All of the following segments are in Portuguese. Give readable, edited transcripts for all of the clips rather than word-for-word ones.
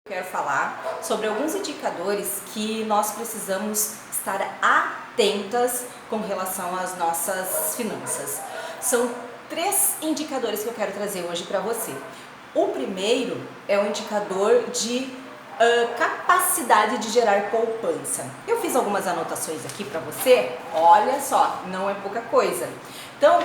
Quero falar sobre alguns indicadores que nós precisamos estar atentas com relação às nossas finanças. São 3 indicadores que eu quero trazer hoje para você. O primeiro é o indicador de capacidade de gerar poupança. Eu fiz algumas anotações aqui para você, olha só, não é pouca coisa. Então,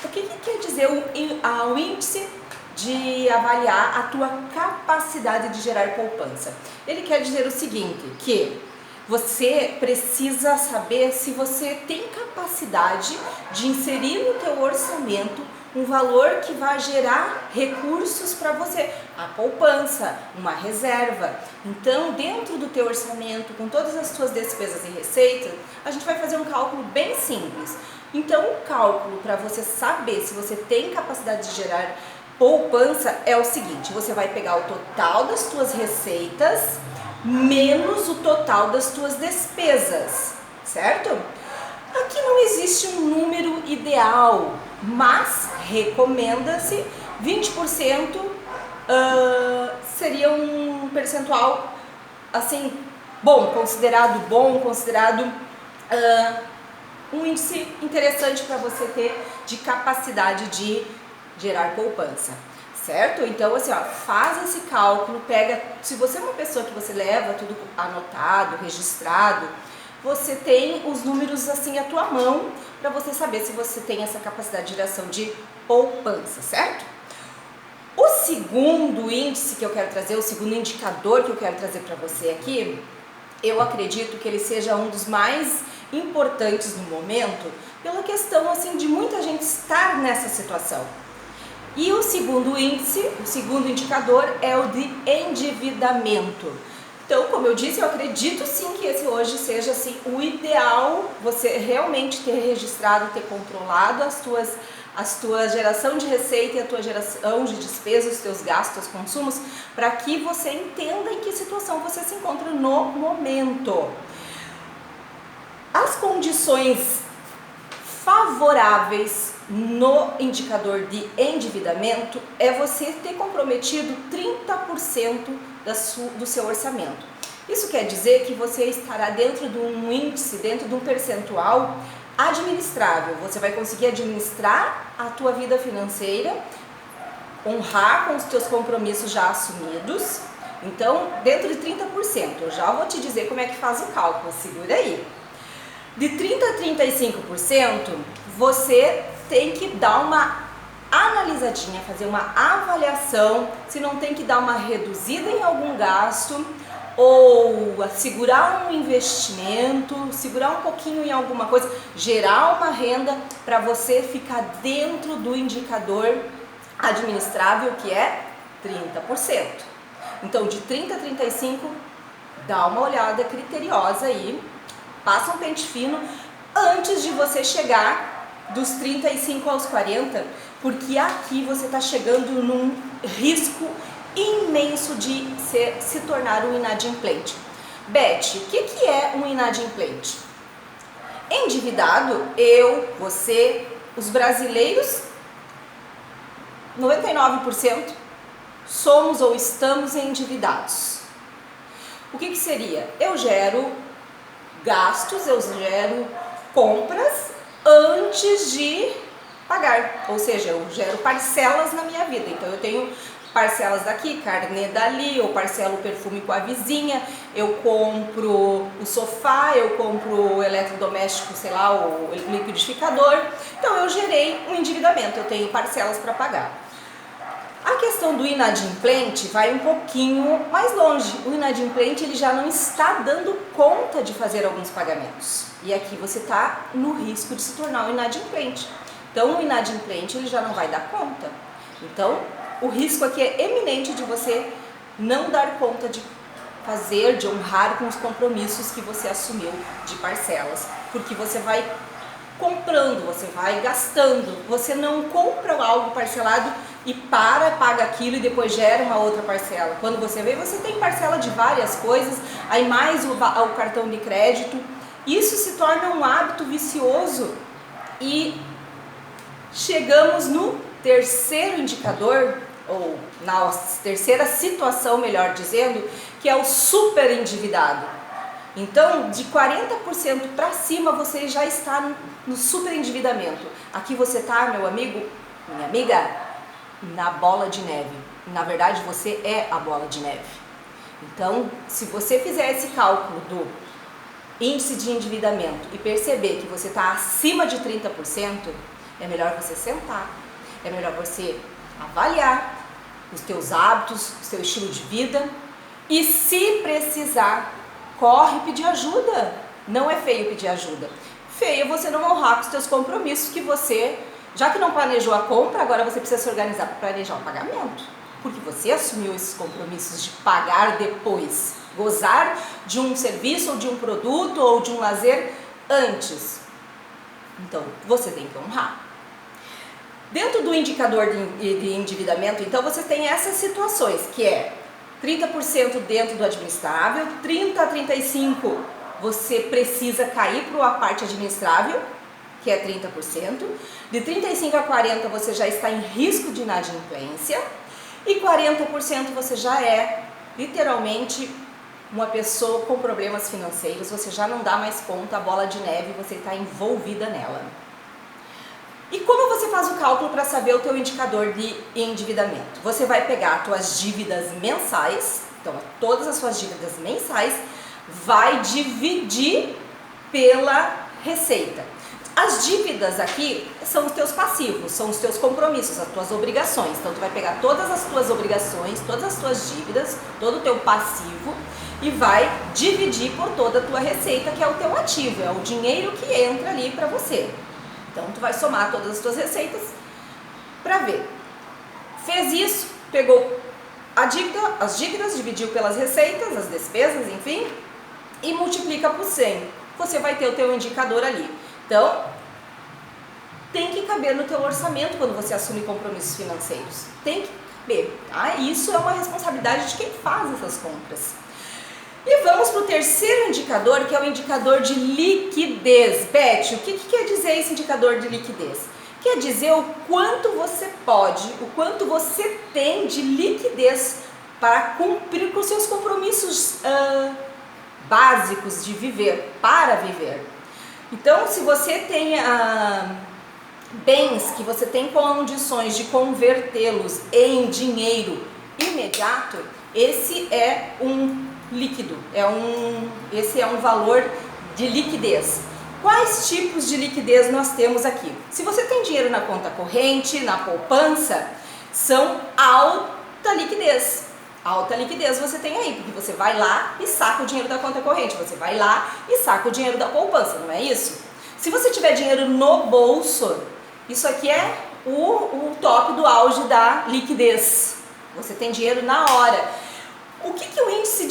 o que quer dizer o índice de avaliar a tua capacidade de gerar poupança? Ele quer dizer o seguinte, que você precisa saber se você tem capacidade de inserir no teu orçamento um valor que vai gerar recursos para você, a poupança, uma reserva. Então, dentro do teu orçamento, com todas as tuas despesas e receitas, a gente vai fazer um cálculo bem simples. Então, o cálculo para você saber se você tem capacidade de gerar poupança é o seguinte: você vai pegar o total das tuas receitas menos o total das tuas despesas, certo? Aqui não existe um número ideal, mas recomenda-se 20%, seria um percentual assim bom, considerado um índice interessante para você ter de capacidade de gerar poupança, certo? Então assim, faz esse cálculo, pega, se você é uma pessoa que você leva tudo anotado, registrado, você tem os números assim à tua mão para você saber se você tem essa capacidade de geração de poupança, certo? O segundo índice que eu quero trazer, o segundo indicador que eu quero trazer para você aqui, eu acredito que ele seja um dos mais importantes no momento, pela questão assim de muita gente estar nessa situação. E o segundo índice, o segundo indicador é o de endividamento. Então, como eu disse, eu acredito sim que esse hoje seja assim o ideal, você realmente ter registrado, ter controlado a tua geração de receita e a tua geração de despesas, os teus gastos, os consumos, para que você entenda em que situação você se encontra no momento. As condições favoráveis no indicador de endividamento é você ter comprometido 30% do seu orçamento. Isso quer dizer que você estará dentro de um índice, dentro de um percentual administrável. Você vai conseguir administrar a tua vida financeira, honrar com os teus compromissos já assumidos. Então, dentro de 30%, eu já vou te dizer como é que faz o cálculo, segura aí. De 30% a 35%, você tem que dar uma analisadinha, fazer uma avaliação, se não tem que dar uma reduzida em algum gasto ou segurar um investimento, segurar um pouquinho em alguma coisa, gerar uma renda para você ficar dentro do indicador administrável, que é 30%. Então, de 30% a 35%, dá uma olhada criteriosa aí, passa um pente fino antes de você chegar dos 35 aos 40, porque aqui você está chegando num risco imenso de se tornar um inadimplente. Beth, o que é um inadimplente? Endividado, eu, você, os brasileiros, 99% somos ou estamos endividados. O que seria? Eu gero gastos, eu gero compras antes de pagar, ou seja, eu gero parcelas na minha vida. Então eu tenho parcelas daqui, carnê dali, eu parcelo o perfume com a vizinha, eu compro o sofá, eu compro o eletrodoméstico, sei lá, o liquidificador. Então eu gerei um endividamento, eu tenho parcelas para pagar. A questão do inadimplente vai um pouquinho mais longe. O inadimplente ele já não está dando conta de fazer alguns pagamentos. E aqui você está no risco de se tornar um inadimplente. Então o inadimplente ele já não vai dar conta. Então o risco aqui é eminente de você não dar conta de fazer, de honrar com os compromissos que você assumiu de parcelas. Porque você vai comprando, você vai gastando, você não compra algo parcelado e paga aquilo e depois gera uma outra parcela. Quando você vê, você tem parcela de várias coisas, aí mais o cartão de crédito. Isso se torna um hábito vicioso e chegamos no terceiro indicador, ou na terceira situação, melhor dizendo, que é o super endividado. Então, de 40% para cima, você já está no super endividamento. Aqui você está, meu amigo, minha amiga, na bola de neve. Na verdade, você é a bola de neve. Então, se você fizer esse cálculo do índice de endividamento e perceber que você está acima de 30%, é melhor você sentar, é melhor você avaliar os teus hábitos, o seu estilo de vida e, se precisar, corre pedir ajuda. Não é feio pedir ajuda. Feio é você não honrar com os teus compromissos que você, já que não planejou a compra, agora você precisa se organizar para planejar o pagamento. Porque você assumiu esses compromissos de pagar depois, gozar de um serviço ou de um produto ou de um lazer antes. Então, você tem que honrar. Dentro do indicador de endividamento, então, você tem essas situações, que é 30% dentro do administrável, 30% a 35% você precisa cair para a parte administrável, que é 30%, de 35% a 40% você já está em risco de inadimplência, e 40% você já é, literalmente, uma pessoa com problemas financeiros, você já não dá mais conta, a bola de neve, você está envolvida nela. E como você faz o cálculo para saber o teu indicador de endividamento? Você vai pegar as tuas dívidas mensais, então todas as suas dívidas mensais, vai dividir pela receita. As dívidas aqui são os teus passivos, são os teus compromissos, as tuas obrigações. Então tu vai pegar todas as tuas obrigações, todas as tuas dívidas, todo o teu passivo e vai dividir por toda a tua receita, que é o teu ativo, é o dinheiro que entra ali para você. Então tu vai somar todas as tuas receitas para ver. Fez isso, pegou a dívida, as dívidas, dividiu pelas receitas, as despesas, enfim, e multiplica por 100. Você vai ter o teu indicador ali. Então, tem que caber no teu orçamento quando você assume compromissos financeiros. Tem que caber, tá? Isso é uma responsabilidade de quem faz essas compras. E vamos para o terceiro indicador, que é o indicador de liquidez. Beth, o que quer dizer esse indicador de liquidez? Quer dizer o quanto você pode, o quanto você tem de liquidez para cumprir com seus compromissos básicos de viver, para viver. Então, se você tem bens que você tem condições de convertê-los em dinheiro imediato, esse é um líquido, esse é um valor de liquidez. Quais tipos de liquidez nós temos aqui? Se você tem dinheiro na conta corrente, na poupança, são alta liquidez. Alta liquidez você tem aí, porque você vai lá e saca o dinheiro da conta corrente, você vai lá e saca o dinheiro da poupança, não é isso? Se você tiver dinheiro no bolso, isso aqui é o top do auge da liquidez. Você tem dinheiro na hora. O que o índice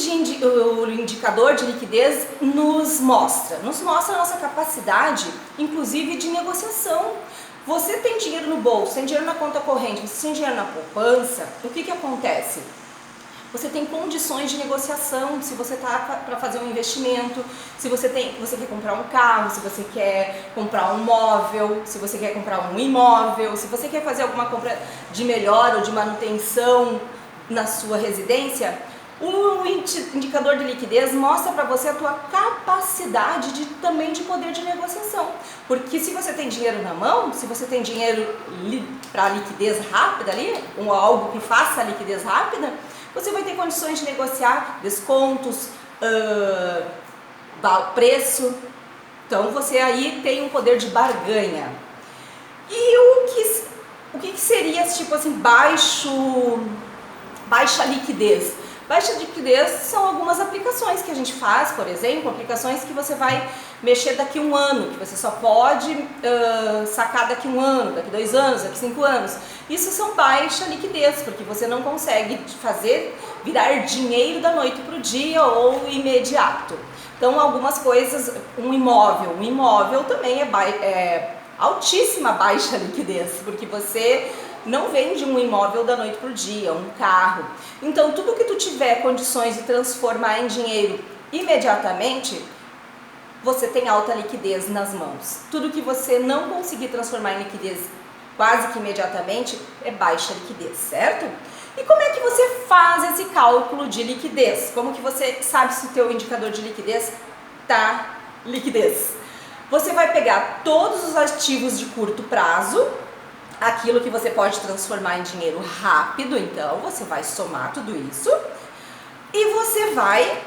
o indicador de liquidez nos mostra? Nos mostra a nossa capacidade, inclusive, de negociação. Você tem dinheiro no bolso, tem dinheiro na conta corrente, você tem dinheiro na poupança, o que acontece? Você tem condições de negociação, se você está para fazer um investimento, se você quer comprar um carro, se você quer comprar um móvel, se você quer comprar um imóvel, se você quer fazer alguma compra de melhora ou de manutenção na sua residência, o indicador de liquidez mostra para você a tua capacidade também de poder de negociação. Porque se você tem dinheiro na mão, se você tem dinheiro para liquidez rápida ali, algo que faça a liquidez rápida, você vai ter condições de negociar descontos, preço. Então você aí tem um poder de barganha. E o que seria tipo assim, baixa liquidez? Baixa liquidez são algumas aplicações que a gente faz, por exemplo, aplicações que você vai mexer daqui a um ano, que você só pode sacar daqui a um ano, daqui 2 anos, daqui 5 anos. Isso são baixa liquidez, porque você não consegue fazer virar dinheiro da noite para o dia ou imediato. Então, algumas coisas, um imóvel também é altíssima baixa liquidez, porque você não vende um imóvel da noite para o dia, um carro. Então, tudo que tu tiver condições de transformar em dinheiro imediatamente, você tem alta liquidez nas mãos. Tudo que você não conseguir transformar em liquidez quase que imediatamente, é baixa liquidez, certo? E como é que você faz esse cálculo de liquidez? Como que você sabe se o teu indicador de liquidez tá liquidez? Você vai pegar todos os ativos de curto prazo, aquilo que você pode transformar em dinheiro rápido, então você vai somar tudo isso e você vai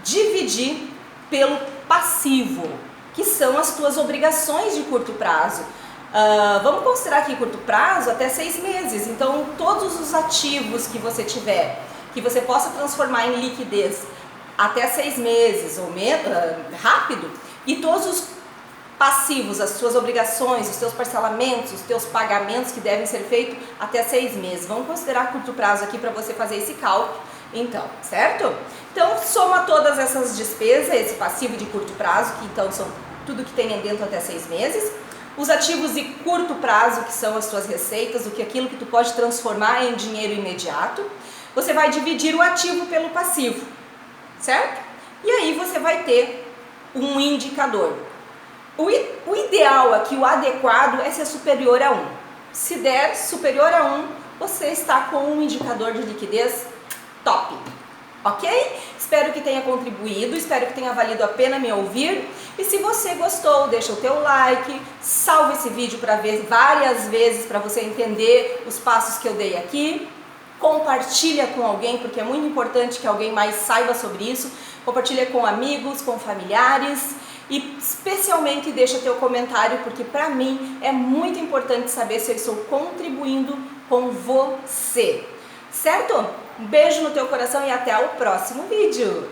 dividir pelo passivo, que são as tuas obrigações de curto prazo. Vamos considerar aqui curto prazo até 6 meses, então todos os ativos que você tiver, que você possa transformar em liquidez até 6 meses ou rápido, e todos os passivos, as suas obrigações, os teus parcelamentos, os teus pagamentos que devem ser feitos até 6 meses. Vamos considerar curto prazo aqui para você fazer esse cálculo, então, certo? Então, soma todas essas despesas, esse passivo de curto prazo, que então são tudo que tem dentro até 6 meses, os ativos de curto prazo, que são as tuas receitas, aquilo que tu pode transformar em dinheiro imediato, você vai dividir o ativo pelo passivo, certo? E aí você vai ter um indicador. O ideal aqui, o adequado, é ser superior a 1. Se der superior a 1, você está com um indicador de liquidez top, ok? Espero que tenha contribuído, espero que tenha valido a pena me ouvir. E se você gostou, deixa o teu like, salve esse vídeo para ver várias vezes para você entender os passos que eu dei aqui. Compartilha com alguém, porque é muito importante que alguém mais saiba sobre isso. Compartilha com amigos, com familiares. E especialmente deixa teu comentário, porque para mim é muito importante saber se eu estou contribuindo com você, certo? Um beijo no teu coração e até o próximo vídeo!